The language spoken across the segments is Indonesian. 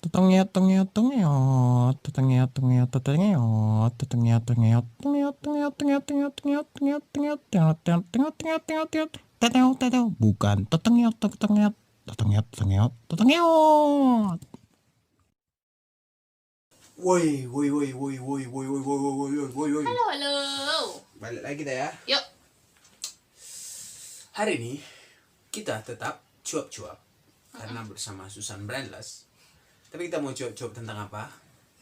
Tetengeot tengeot tengeot tetengeot tengeot tetengeot tetengeot tengeot tengeot tengeot tengeot tengeot tengeot tengeot tengeot tengeot tengeot tengeot tengeot tengeot teteot teteot bukan tetengeot tetengeot tetengeot tengeot tetengeot. Woi, woi, woi, woi, woi, woi, woi, woi, woi, woi, woi, woi. Halo, halo. Balik lagi kita ya. Yuk. Hari ini kita tetap cuap-cuap karena bersama Susan Brandless. Tapi kita mau cuap-cuap tentang apa?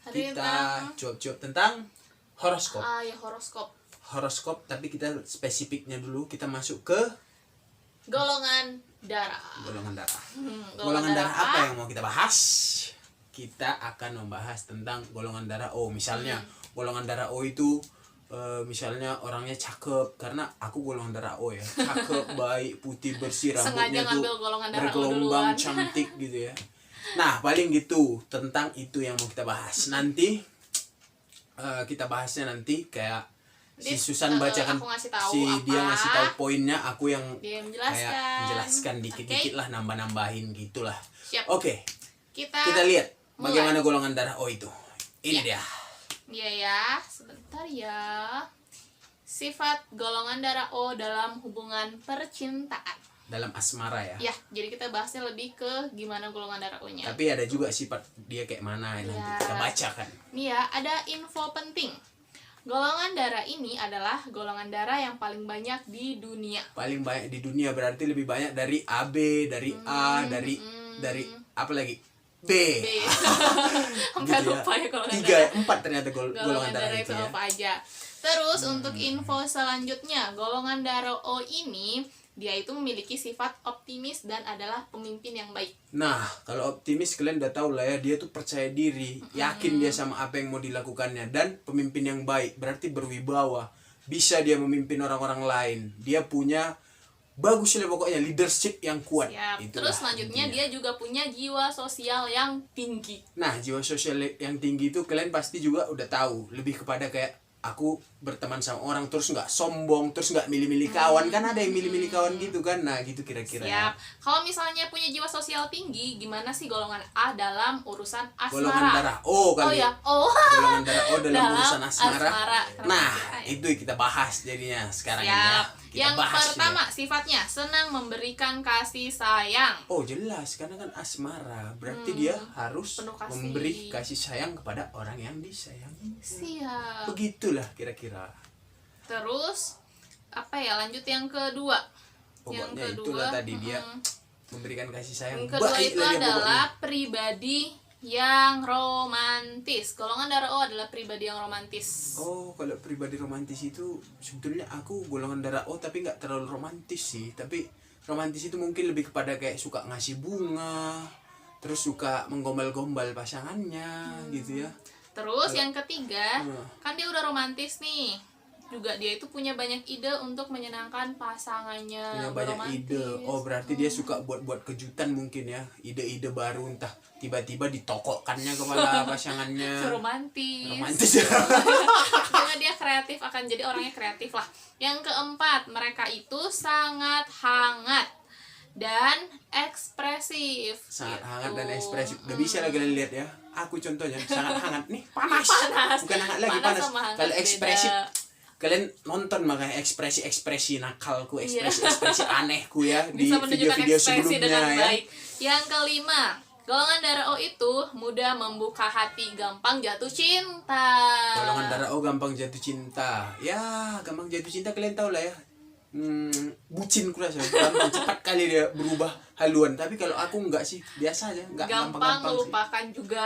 Hari Kita cuap-cuap tentang horoskop. ya horoskop. Horoskop, tapi kita spesifiknya dulu kita masuk ke Golongan darah. golongan darah. Golongan Golongan darah darah apa yang mau kita bahas? Kita akan membahas tentang golongan darah O. Misalnya golongan darah O itu misalnya orangnya cakep, karena aku golongan darah O ya, cakep, baik, putih, bersih, rambutnya Sengaja tuh ngambil golongan darah O bergelombang, duluan. cantik gitu ya. Nah paling gitu, tentang itu yang mau kita bahas nanti. Kita bahasnya nanti kayak si Susan bacakan, aku ngasih tahu dia apa. ngasih tahu poinnya, aku yang Dia kayak menjelaskan Oke. dikit-dikit lah, nambah-nambahin gitulah. Siap. Oke, Kita lihat mulai. bagaimana golongan darah O itu. Ini dia. Iya ya, sebentar ya. Sifat golongan darah O dalam hubungan percintaan. Dalam asmara ya. Ya, jadi kita bahasnya lebih ke gimana golongan darah O-nya. Tapi ada juga sifat dia kayak mana yang nanti Ya. kita baca kan. Nih ya, ada info penting. Golongan darah ini adalah golongan darah yang paling banyak di dunia. Paling banyak di dunia berarti lebih banyak dari AB, dari A, dari apa lagi? B. B. Sampai Gitu ya. lupa ya golongan 3, darah. 4 ternyata golongan Golongan darah darah itu itu ya. apa aja. Terus untuk info selanjutnya, golongan darah O ini dia itu memiliki sifat optimis dan adalah pemimpin yang baik. Nah, kalau optimis kalian udah tahu lah ya, dia tuh percaya diri, yakin dia sama apa yang mau dilakukannya, dan pemimpin yang baik berarti berwibawa, bisa dia memimpin orang-orang lain, dia punya bagus lah pokoknya, leadership yang kuat. Siap. Itulah Terus selanjutnya intinya. dia juga punya jiwa sosial yang tinggi. Nah, jiwa sosial yang tinggi itu kalian pasti juga udah tahu, lebih kepada kayak aku berteman sama orang terus nggak sombong, terus nggak milih-milih kawan, kan ada yang milih-milih kawan gitu kan. Nah gitu kira-kira ya. Siap. Kalau misalnya punya jiwa sosial tinggi, gimana sih golongan A dalam urusan asmara? Golongan darah O kali. Oh ya, oh. Golongan darah O dalam Dalam urusan asmara. asmara. Nah Kenapa ya? itu kita bahas jadinya sekarang ini ya. Siap. Kita Yang bahas pertama ya. sifatnya senang memberikan kasih sayang. Oh jelas, karena kan asmara berarti dia harus penuh kasih. memberi kasih sayang kepada orang yang disayangi. Siap. Begitulah kira-kira. Terus apa ya? Lanjut yang kedua. Pokoknya itulah tadi dia memberikan kasih sayang. Yang kedua Baik itu lah dia adalah pokoknya. pribadi yang romantis. Golongan darah O adalah pribadi yang romantis. Oh, kalau pribadi romantis itu sebetulnya aku golongan darah O tapi nggak terlalu romantis sih. Tapi romantis itu mungkin lebih kepada kayak suka ngasih bunga, terus suka menggombal-gombal pasangannya gitu ya. Terus yang ketiga, Hmm. kan dia udah romantis nih. Juga dia itu punya banyak ide untuk menyenangkan pasangannya. Punya banyak Romantis. ide. Oh, berarti dia suka buat-buat kejutan mungkin ya. Ide-ide baru, entah tiba-tiba ditokokkannya kepada pasangannya. Romantis. Romantis ya. Karena dia kreatif, akan jadi orangnya kreatif lah. Yang keempat, mereka itu sangat hangat dan ekspresif. Sangat gitu. hangat dan ekspresif. Gak bisa lah kalian lihat ya. Aku contohnya sangat hangat nih, panas. Panas. Bukan hangat lagi, Panas panas. sama hangat Kalau ekspresif, beda. kalian nonton makanya ekspresi-ekspresi nakalku, ekspresi-ekspresi anehku ya di Bisa menunjukkan video-video ekspresi sebelumnya dengan ya. baik. Yang kelima, golongan darah O itu mudah membuka hati, gampang jatuh cinta. Golongan darah O gampang jatuh cinta. Ya, gampang jatuh cinta kalian tahu lah ya. Bucin kurasa, gampang cepat kali dia berubah haluan. Tapi kalau aku enggak sih, biasa aja, enggak gampang gampang-gampang sih. melupakan juga.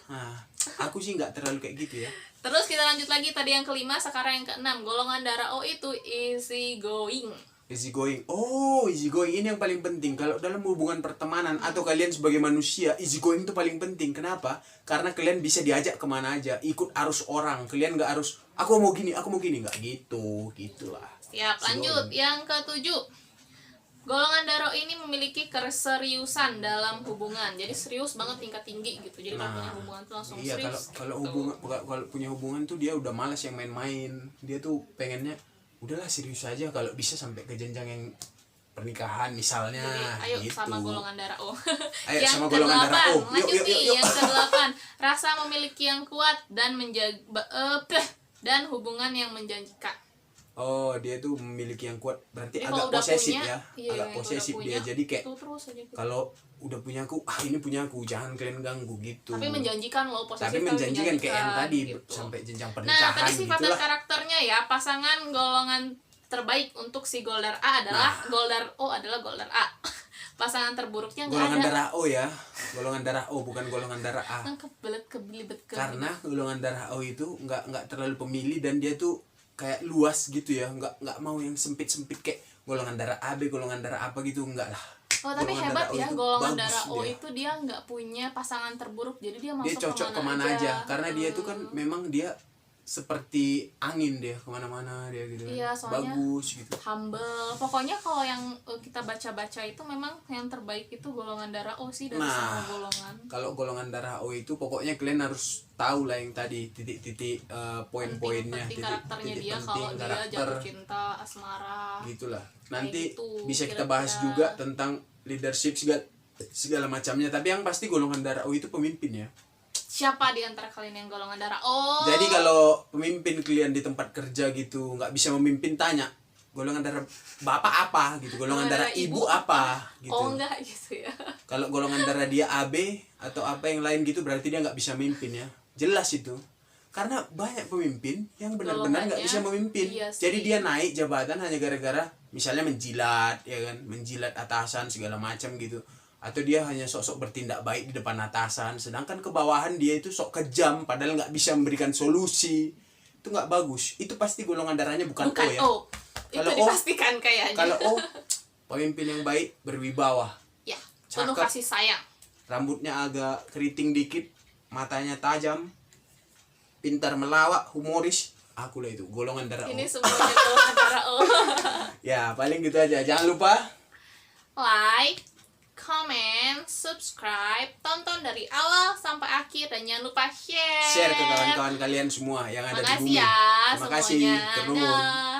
Nah, aku sih enggak terlalu kayak gitu ya. Terus kita lanjut lagi, tadi yang kelima, sekarang yang keenam. Golongan darah O itu easy going. Easy going. Oh, easy going ini yang paling penting. Kalau dalam hubungan pertemanan atau kalian sebagai manusia, easy going itu paling penting. Kenapa? Karena kalian bisa diajak kemana aja, ikut arus orang. Kalian nggak harus, aku mau gini, nggak gitu, gitulah. Siap, lanjut. Yang ketujuh, golongan darah O ini memiliki keseriusan dalam hubungan. Jadi serius banget, tingkat tinggi gitu. Jadi kalau punya hubungan tuh langsung Iya, serius. kalau gitu. hubungan, kalau punya hubungan tuh dia udah malas yang main-main. Dia tuh pengennya udahlah serius aja, kalau bisa sampai ke jenjang yang pernikahan misalnya. Jadi, ayo gitu. sama golongan darah O. Ayo Yang sama golongan darah O. lanjut Yuk. nih, yang ke-8, rasa memiliki yang kuat dan dan hubungan yang menjanjikan. Oh, dia tuh memiliki yang kuat, berarti Jadi agak kalau udah posesif punya, ya. iya, Agak yang posesif udah dia. punya, Jadi kayak itu terus aja gitu. kalau udah punya aku, ini punya aku, jangan kalian ganggu gitu. Tapi menjanjikan loh, posesif Tapi menjanjikan kayak yang tadi gitu. sampai jenjang Nah, pernikahan tadi sifat dan gitulah. karakternya ya, pasangan golongan terbaik untuk si Goldar A adalah Goldar O adalah Goldar A. Pasangan terburuknya nggak Golongan ada. darah O ya. Golongan darah O bukan golongan darah A. Kebelibet. Karena golongan darah O itu nggak terlalu pemilih dan dia tuh kayak luas gitu ya, nggak mau yang sempit kayak golongan darah AB, golongan darah apa gitu, enggak lah. Oh, tapi Golongan hebat darah O ya, itu golongan bagus darah O dia. itu dia nggak punya pasangan terburuk, jadi dia masuk Dia cocok kemana aja karena dia tuh kan memang dia seperti angin, dia kemana-mana dia gitu. Iya, soalnya bagus gitu. humble. Pokoknya kalau yang kita baca-baca itu memang yang terbaik itu golongan darah O sih dari semua golongan. Kalau golongan darah O itu pokoknya kalian harus tahu lah yang tadi titik-titik poin-poinnya, Penting karakternya titik-titik dia kalau dia karakter jatuh cinta, asmara. gitulah. Nanti gitu, bisa kita kira-kira. bahas juga tentang leadership segala macamnya. Tapi yang pasti golongan darah O itu pemimpin ya. Siapa di antara kalian yang golongan darah O? Jadi kalau pemimpin kalian di tempat kerja gitu nggak bisa memimpin, tanya golongan darah bapak apa gitu, golongan darah ibu apa gitu. Oh, enggak gitu ya. Kalau golongan darah dia AB atau apa yang lain gitu berarti dia nggak bisa memimpin ya. Jelas itu. Karena banyak pemimpin yang benar-benar nggak bisa memimpin. Iya sih. Jadi dia naik jabatan hanya gara-gara misalnya menjilat ya kan, menjilat atasan segala macam gitu. Atau dia hanya sok-sok bertindak baik di depan atasan, sedangkan ke bawahan dia itu sok kejam padahal nggak bisa memberikan solusi. Itu nggak bagus. Itu pasti golongan darahnya bukan O ya. O. Itu Kalau O, dipastikan kayaknya. Kalau O, pemimpin yang baik, berwibawa, ya, penuh cakep. kasih sayang. Rambutnya agak keriting dikit, matanya tajam, pintar melawak, humoris. Aku lah itu golongan darah Ini O. semuanya golongan darah O. Ya paling gitu aja. Jangan lupa Like, comment, subscribe, tonton dari awal sampai akhir dan jangan lupa share. share ke kawan-kawan kalian semua yang ada di Makasih bumi. ya Terima kasih. semuanya. Ternuhun. Dah.